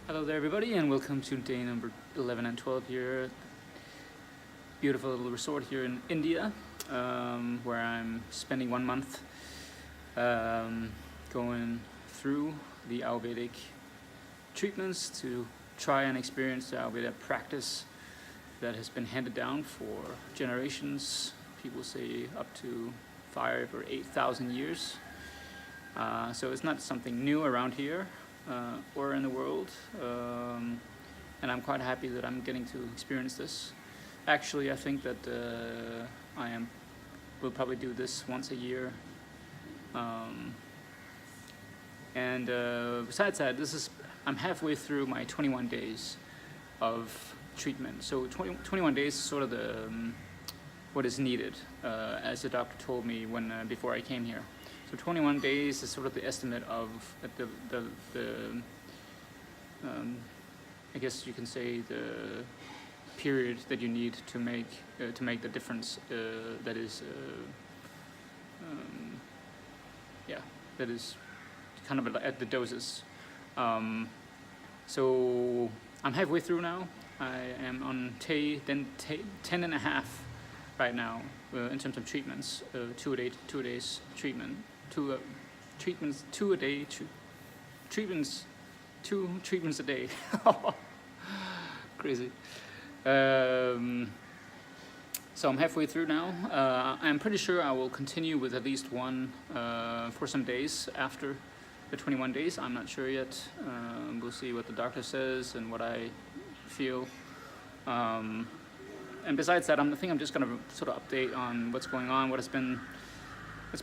Hello there everybody, and welcome to day number 11 and 12 here at the beautiful little resort here in India, where I'm spending 1 month going through the Ayurvedic treatments to try and experience the Ayurveda practice that has been handed down for generations. People say up to 5 or 8,000 years. So it's not something new around here or in the world, and I'm quite happy that I'm getting to experience this. Actually, I think that will probably do this once a year, and besides that, I'm halfway through my 21 days of treatment. So 21 days is sort of what is needed, as the doctor told me before I came here. So 21 days is sort of the estimate of I guess you can say the period that you need to make the difference. That is kind of at the doses. So I'm halfway through now. I am on 10 and a half right now in terms of treatments. 2 days treatment. Two treatments a day. Crazy. So I'm halfway through now. I'm pretty sure I will continue with at least one for some days after the 21 days. I'm not sure yet. We'll see what the doctor says and what I feel. And besides that, I think I'm just going to sort of update on what's going on, what's been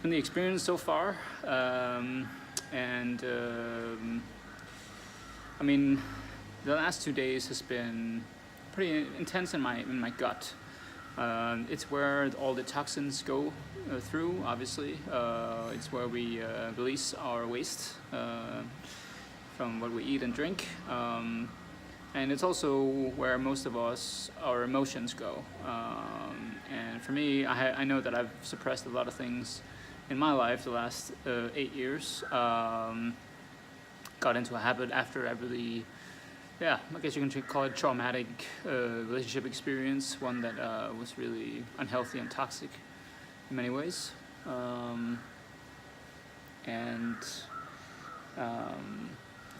the experience so far. I mean, the last 2 days has been pretty intense in my gut. It's where all the toxins go through, obviously. It's where we release our waste from what we eat and drink. And it's also where most of our emotions go. And for me, I know that I've suppressed a lot of things in my life the last 8 years. Got into a habit after I really, I guess you can call it traumatic relationship experience, one that was really unhealthy and toxic in many ways. I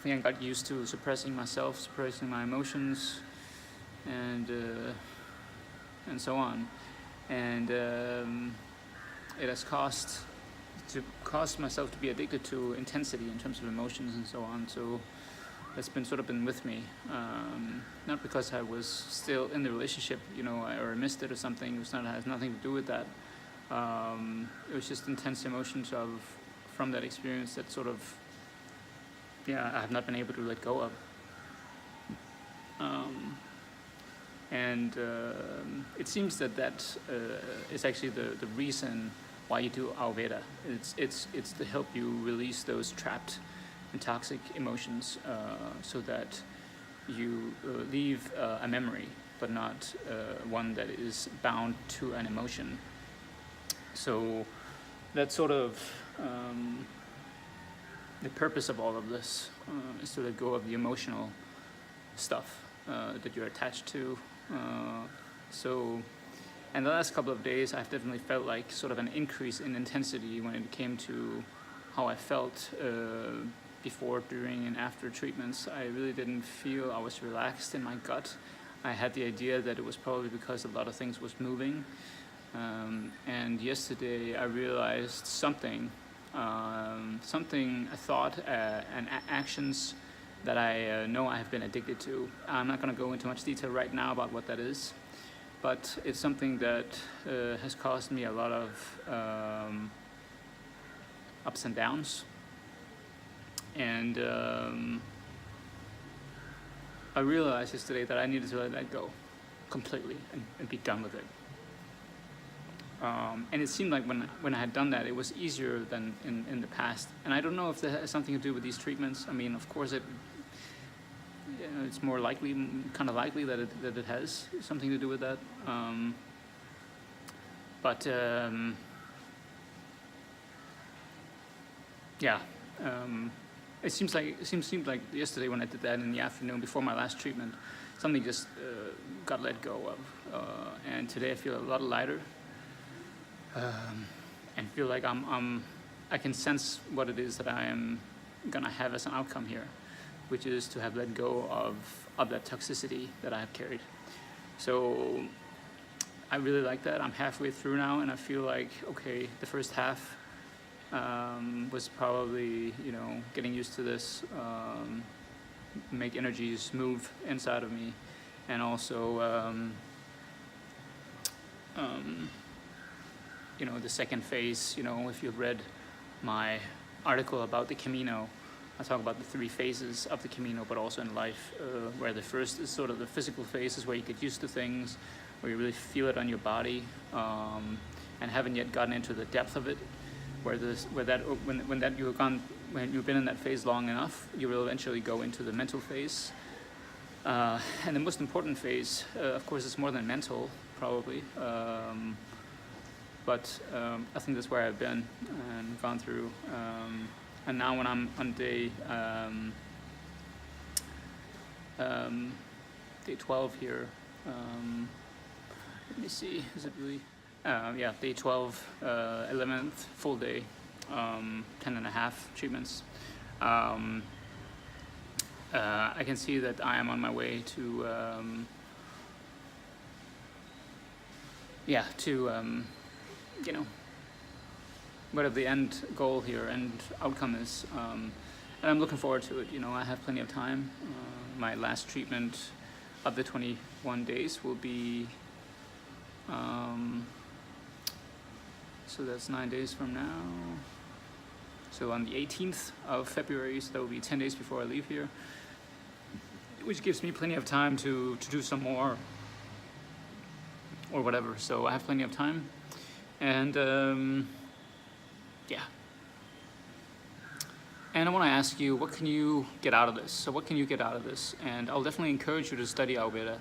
think I got used to suppressing myself, suppressing my emotions, and so on. And it has caused myself to be addicted to intensity in terms of emotions and so on. So that's sort of been with me. Not because I was still in the relationship, or I missed it or something. It has nothing to do with that. It was just intense emotions from that experience that sort of, I have not been able to let go of. It seems that is actually the reason why you do Ayurveda. It's to help you release those trapped and toxic emotions, so that you leave a memory, but not one that is bound to an emotion. So that's sort of the purpose of all of this, is to let go of the emotional stuff that you're attached to. And the last couple of days, I've definitely felt like sort of an increase in intensity when it came to how I felt before, during, and after treatments. I really didn't feel I was relaxed in my gut. I had the idea that it was probably because a lot of things was moving. And yesterday, I realized something, a thought, and actions that I know I have been addicted to. I'm not going to go into much detail right now about what that is. But it's something that has caused me a lot of ups and downs. And I realized yesterday that I needed to let that go completely and be done with it. And it seemed like when I had done that, it was easier than in the past. And I don't know if that has something to do with these treatments. I mean, of course, it's more likely, kind of likely that it has something to do with that. seemed like yesterday when I did that in the afternoon before my last treatment, something just got let go of, and today I feel a lot lighter, and feel like I can sense what it is that I am gonna have as an outcome here, which is to have let go of that toxicity that I have carried. So I really like that. I'm halfway through now, and I feel like, okay, the first half was probably, getting used to this, make energies move inside of me, and also, the second phase, if you've read my article about the Camino, I talk about the 3 phases of the Camino, but also in life, where the first is sort of the physical phases where you get used to things, where you really feel it on your body, and haven't yet gotten into the depth of it. When you've been in that phase long enough, you will eventually go into the mental phase. And the most important phase, of course, is more than mental, probably. But I think that's where I've been and gone through. And now when I'm on day 12 here, let me see, is it really? Day 12, 11th, full day, 10 and a half treatments. I can see that I am on my way to whatever the end goal here and outcome is. And I'm looking forward to it. I have plenty of time. My last treatment of the 21 days will be, so that's 9 days from now. So on the 18th of February, so that will be 10 days before I leave here, which gives me plenty of time to do some more or whatever. So I have plenty of time. And and I want to ask you, what can you get out of this? So what can you get out of this? And I'll definitely encourage you to study Ayurveda.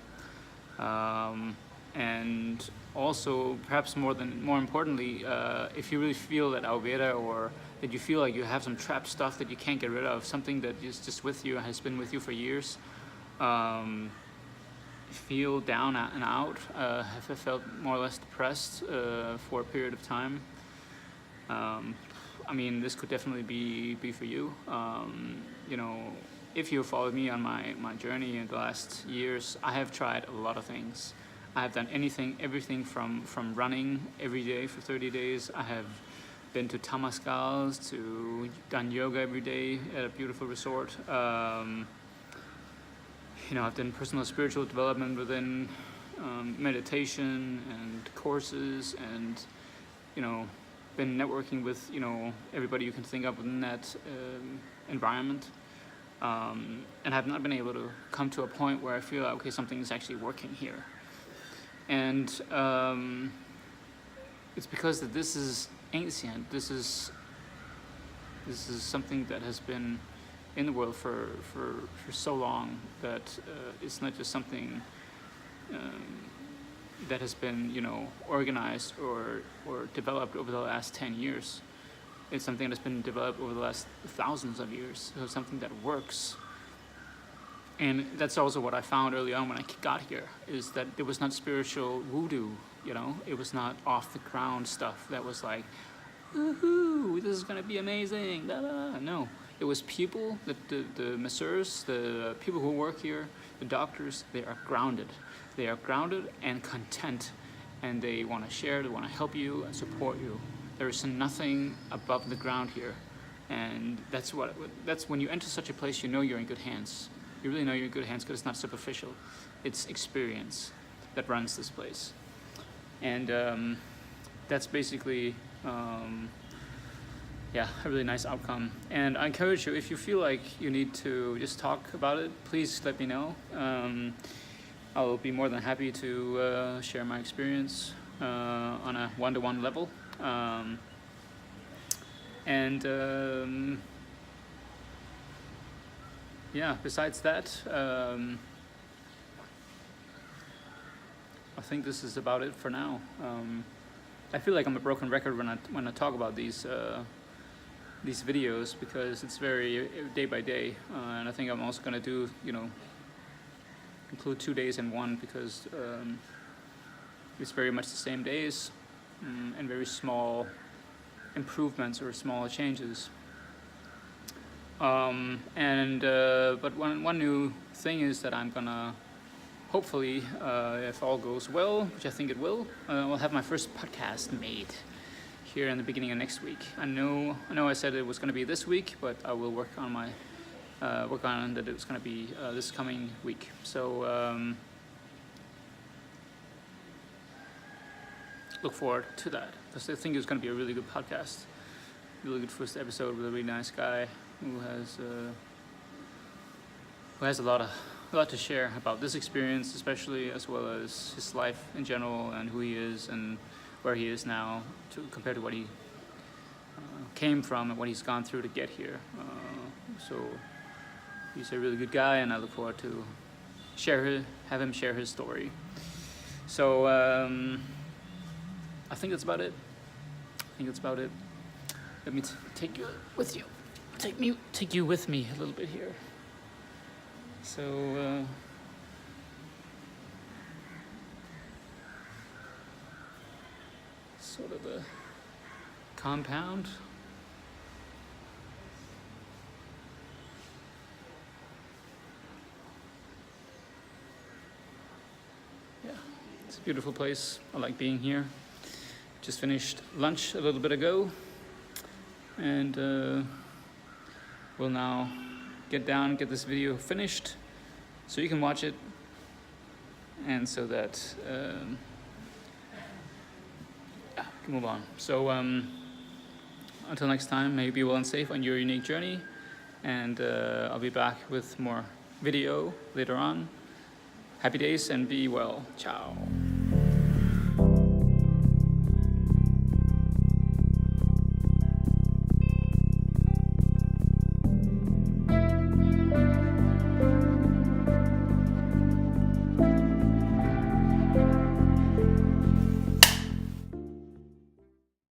And also, perhaps more importantly, if you really feel that Ayurveda, or that you feel like you have some trapped stuff that you can't get rid of, something that is just with you, has been with you for years, feel down and out, have felt more or less depressed for a period of time, this could definitely be for you. If you followed me on my journey in the last years, I have tried a lot of things. I have done everything from running every day for 30 days. I have been to Tamascals, to done yoga every day at a beautiful resort. I've done personal spiritual development within meditation and courses, and been networking with everybody you can think of within that environment, and have not been able to come to a point where I feel like, okay, something is actually working here. And it's because that this is ancient. This is something that has been in the world for so long that it's not just something that has been organized or developed over the last 10 years. It's something that's been developed over the last thousands of years. So something that works. And that's also what I found early on when I got here, is that it was not spiritual voodoo, it was not off the ground stuff that was like, woohoo, this is gonna be amazing, blah, blah, blah. No, it was people, the masseurs, the people who work here, the doctors, they are grounded. They are grounded and content, and they want to share, they want to help you and support you. There is nothing above the ground here, and that's when you enter such a place, you're in good hands. You really know you're in good hands because it's not superficial. It's experience that runs this place. And that's basically, a really nice outcome. And I encourage you, if you feel like you need to just talk about it, please let me know. I'll be more than happy to share my experience on a one-to-one level. Besides that, I think this is about it for now. I feel like I'm a broken record when I talk about these these videos because it's very day by day, and I think I'm also gonna do, include 2 days in one because it's very much the same days and very small improvements or smaller changes. But one new thing is that I'm gonna hopefully, if all goes well, which I think it will, I'll have my first podcast made here in the beginning of next week. I know I said it was going to be this week, but I will work on that it's going to be this coming week. So look forward to that. Because I think it's going to be a really good podcast, really good first episode with a really nice guy who has a lot to share about this experience, especially, as well as his life in general and who he is and where he is now compared to what he came from and what he's gone through to get here. So he's a really good guy, and I look forward to have him share his story. So I think that's about it. Let me take you with you. Take you with me a little bit here. So sort of a compound. Yeah, it's a beautiful place. I like being here. Just finished lunch a little bit ago, and we'll now get this video finished so you can watch it, and so that can move on. So until next time, may you be well and safe on your unique journey, and I'll be back with more video later on. Happy days and be well. Ciao.